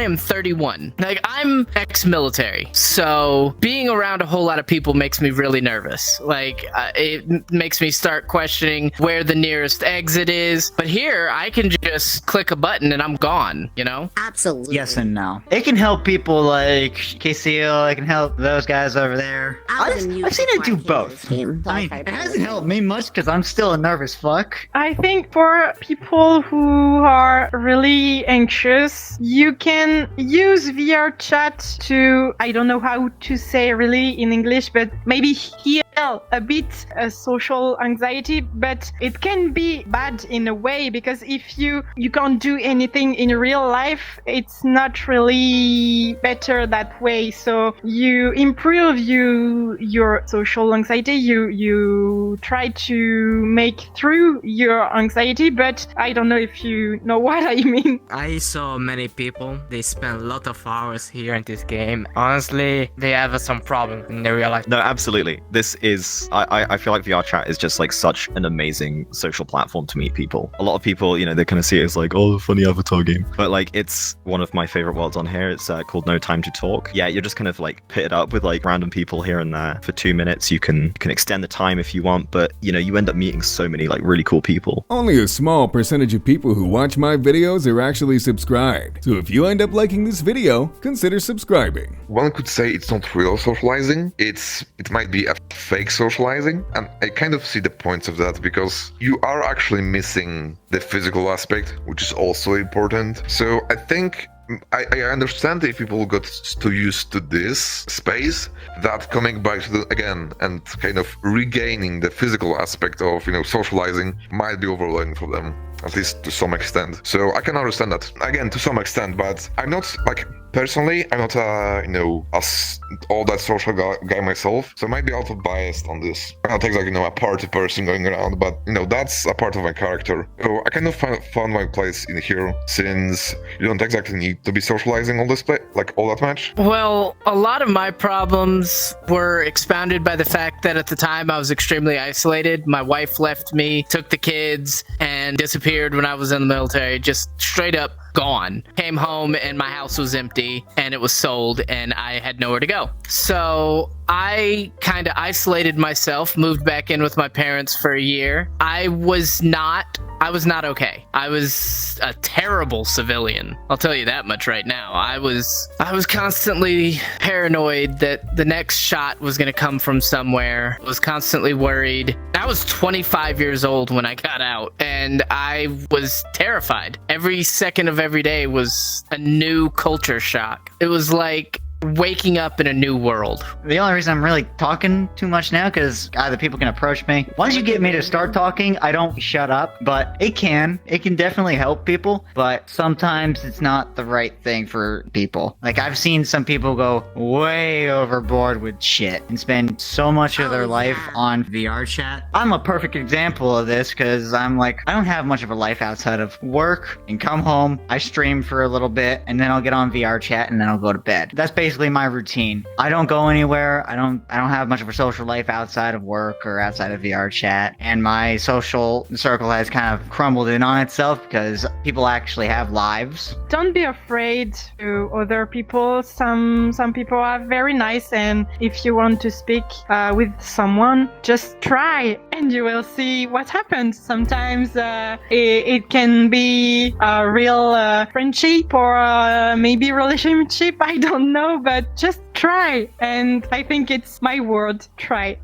am 31. Like, I'm ex-military, so being around a whole lot of people makes me really nervous. Like, it makes me start questioning where the nearest exit is. But here, I can just click a button and I'm gone, you know? Absolutely. Yes and no. It can help people like Azeal. It can help those guys over there. I've seen it do both. I mean, it hasn't helped me much because I'm still a nervous fuck. I think for people who are really anxious, you can use VR chat to, I don't know how to say really in English, but maybe heal a bit social anxiety, but it can be bad in a way because if you can't do anything in real life, it's not really better that way. So you improve your social anxiety, you try to make through your anxiety, but I don't know if you know what I mean. I saw many people, they spend a lot of hours here in this game. Honestly, they have some problem in their real life. No, absolutely. This is, I feel like VR chat is just like such an amazing social platform to meet people. A lot of people, you know, they kind of see it as like, oh, funny avatar game. But like, it's one of my favorite worlds on here. It's called No Time to Talk. Yeah, you're just kind of like pitted up with like random people here and there for 2 minutes. You can extend the time if you want, but you know, you end up meeting so many like really cool people. Only a small percentage of people who watch my videos are actually subscribed. So if you end up liking this video, consider subscribing. One could say it's not real socializing. It might be a fake socializing, and I kind of see the points of that because you are actually missing the physical aspect, which is also important. So I think I understand if people got too used to this space, that coming back to again and kind of regaining the physical aspect of, you know, socializing might be overwhelming for them, at least to some extent. So I can understand that, again, to some extent, but I'm not, like, personally, I'm not, all that social guy myself, so I might be out of biased on this. I'm not exactly, a party person going around, but, that's a part of my character. So I kind of found my place in here, since you don't exactly need to be socializing all that much. Well, a lot of my problems were expounded by the fact that at the time I was extremely isolated. My wife left me, took the kids, and disappeared when I was in the military, just straight up gone. Came home and my house was empty and it was sold and I had nowhere to go. So I kind of isolated myself, moved back in with my parents for a year. I was not okay. I was a terrible civilian. I'll tell you that much right now. I was constantly paranoid that the next shot was going to come from somewhere. I was constantly worried. I was 25 years old when I got out and I was terrified. Every second of every day was a new culture shock. It was like waking up in a new world. The only reason I'm really talking too much now, because either people can approach me. Once you get me to start talking, I don't shut up, but it can definitely help people, but sometimes it's not the right thing for people. Like, I've seen some people go way overboard with shit and spend so much of their life on VR chat. I'm a perfect example of this, because I'm like, I don't have much of a life outside of work and come home, I stream for a little bit, and then I'll get on VR chat and then I'll go to bed. That's basically my routine. I don't go anywhere. I don't have much of a social life outside of work or outside of VR chat, and my social circle has kind of crumbled in on itself because people actually have lives. Don't be afraid to other people. Some people are very nice, and if you want to speak with someone, just try and you will see what happens. Sometimes it can be a real friendship or maybe relationship, I don't know, but just try. And I think it's my word, try.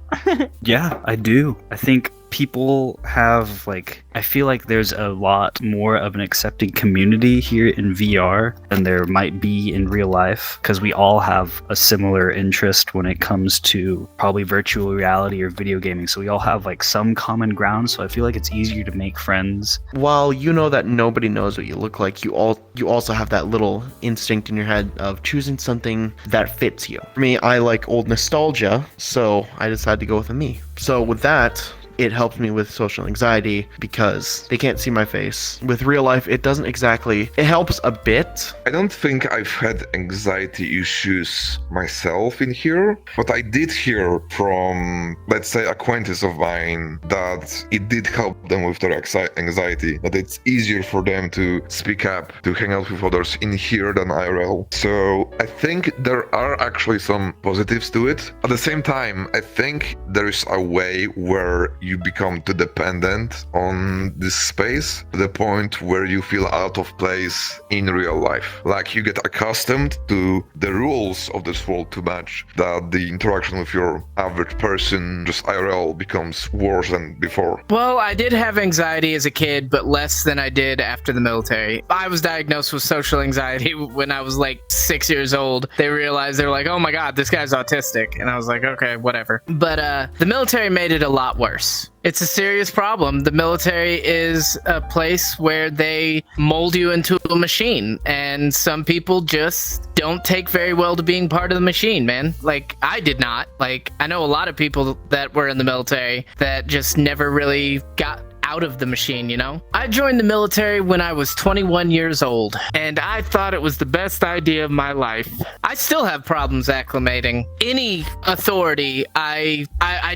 Yeah, I do. I think people have, I feel like there's a lot more of an accepting community here in VR than there might be in real life, because we all have a similar interest when it comes to probably virtual reality or video gaming. So we all have some common ground. So I feel like it's easier to make friends. While you know that nobody knows what you look like, you also have that little instinct in your head of choosing something that fits you. For me, I like old nostalgia, so I decided to go with a me. So with that, it helps me with social anxiety because they can't see my face. With real life, it doesn't exactly. It helps a bit. I don't think I've had anxiety issues myself in here, but I did hear from, let's say, acquaintances of mine that it did help them with their anxiety, that it's easier for them to speak up, to hang out with others in here than IRL. So I think there are actually some positives to it. At the same time, I think there is a way where you become too dependent on this space to the point where you feel out of place in real life. Like you get accustomed to the rules of this world too much that the interaction with your average person, just IRL, becomes worse than before. Well, I did have anxiety as a kid, but less than I did after the military. I was diagnosed with social anxiety when I was like 6 years old. They realized, they were like, oh my god, this guy's autistic. And I was like, okay, whatever. But the military made it a lot worse. It's a serious problem. The military is a place where they mold you into a machine, and some people just don't take very well to being part of the machine, man. Like, I did not. Like, I know a lot of people that were in the military that just never really got out of the machine, you know? I joined the military when I was 21 years old, and I thought it was the best idea of my life. I still have problems acclimating. Any authority, I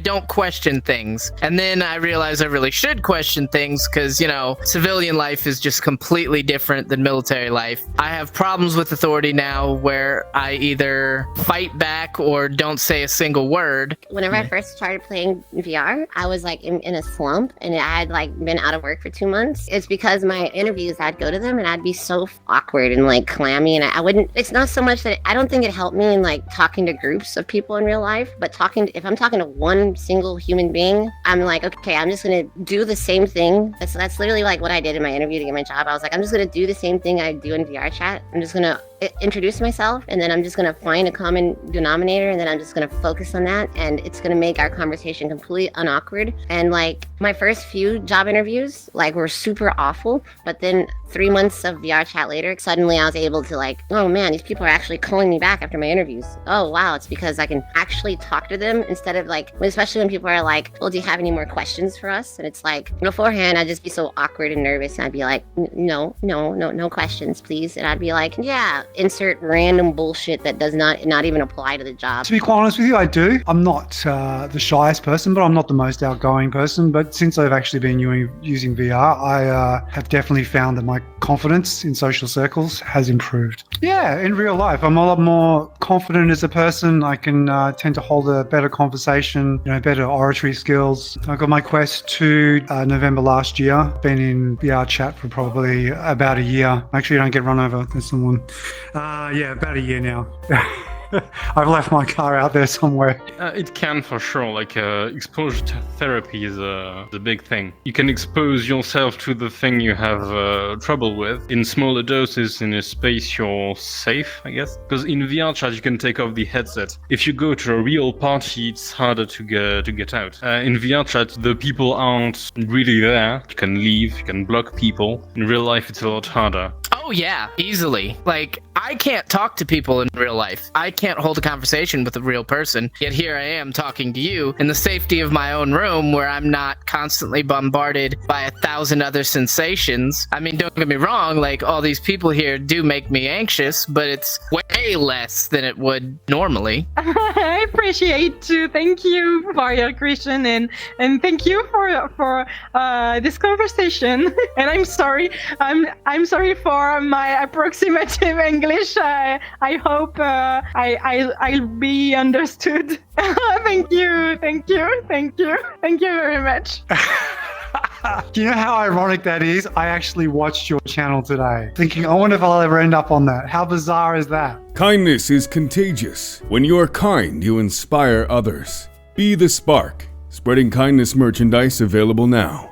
don't question things. And then I realized I really should question things because, you know, civilian life is just completely different than military life. I have problems with authority now where I either fight back or don't say a single word. Whenever I first started playing VR, I was like in a slump, and I had like been out of work for 2 months. It's because my interviews, I'd go to them and I'd be so awkward and like clammy, and I wouldn't, it's not so much that I don't think it helped me in like talking to groups of people in real life, but if I'm talking to one single human being, I'm like, okay, I'm just gonna do the same thing. That's literally like what I did in my interview to get my job. I was like, I'm just gonna do the same thing I do in VRChat. I'm just gonna introduce myself, and then I'm just gonna find a common denominator, and then I'm just gonna focus on that, and it's gonna make our conversation completely unawkward. And like my first few job interviews like were super awful, but then 3 months of VRChat later, suddenly I was able to like, oh man, these people are actually calling me back after my interviews. Oh wow, it's because I can actually talk to them instead of like, especially when people are like, well, do you have any more questions for us? And it's like, beforehand, I'd just be so awkward and nervous, and I'd be like, no questions, please. And I'd be like, yeah, insert random bullshit that does not even apply to the job. To be quite honest with you, I do. I'm not the shyest person, but I'm not the most outgoing person. But since I've actually been using VR, I have definitely found that my confidence in social circles has improved. Yeah, in real life, I'm a lot more confident as a person. I can tend to hold a better conversation, better oratory skills. I got my Quest 2 November last year. Been in VR chat for probably about a year. Actually, don't get run over. There's someone. Yeah, about a year now. I've left my car out there somewhere. It can for sure. Like exposure therapy is the big thing. You can expose yourself to the thing you have trouble with in smaller doses in a space you're safe, I guess. Because in VR chat you can take off the headset. If you go to a real party, it's harder to get out. In VR chat, the people aren't really there. You can leave. You can block people. In real life, it's a lot harder. Oh yeah, easily. Like, I can't talk to people in real life. I can't hold a conversation with a real person. Yet here I am talking to you in the safety of my own room where I'm not constantly bombarded by 1,000 other sensations. I mean, don't get me wrong, like, all these people here do make me anxious, but it's way less than it would normally. I appreciate you. Thank you for your question, and thank you for this conversation. And I'm sorry. I'm sorry for my approximative English. I hope I'll be understood. Thank you very much. Do you know how ironic that is? I actually watched your channel today, thinking, I wonder if I'll ever end up on that. How bizarre is that? Kindness is contagious. When you are kind, you inspire others. Be the spark. Spreading kindness merchandise available now.